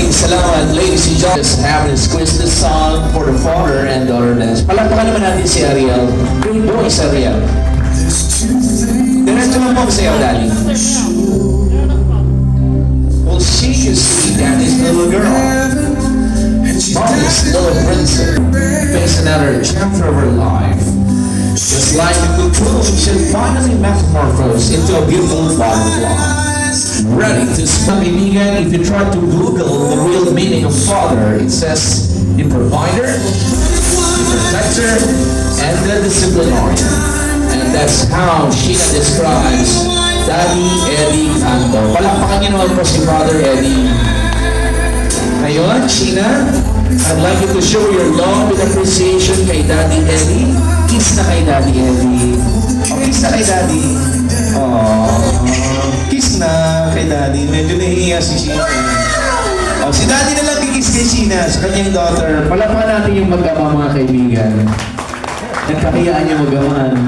Maraming salamat, ladies and gentlemen. Just having squeeze this song for the father and daughter dance. Palakpakan naman natin si Ariel. Great boys, Ariel. Diretso lang po sa iyo, darling. Well, she can see Daddy's little girl. Mommy's little princess. Face another chapter of her life. Just like the cocoon, she'll finally metamorphose into a beautiful butterfly. Ready to spell kaibigan. If you try to Google the real meaning of father, it says the provider, the protector, and the disciplinarian. And that's how Sheena describes Daddy Eddie Canto. Palakpakan niyo naman po si Father Eddie. Ngayon, Sheena, I'd like you to show your love and appreciation kay Daddy Eddie. Kiss na kay Daddy Eddie. Oh, kiss na kay Daddy. Oh, kiss na kay Daddy. Medyo nahihiya si Sheena. Oh, si Daddy na lang kikiss kay Sheena, sa kanyang daughter. Palakpakan natin yung mag-ama, mga kaibigan. Nagkakayaan niya mag-aman.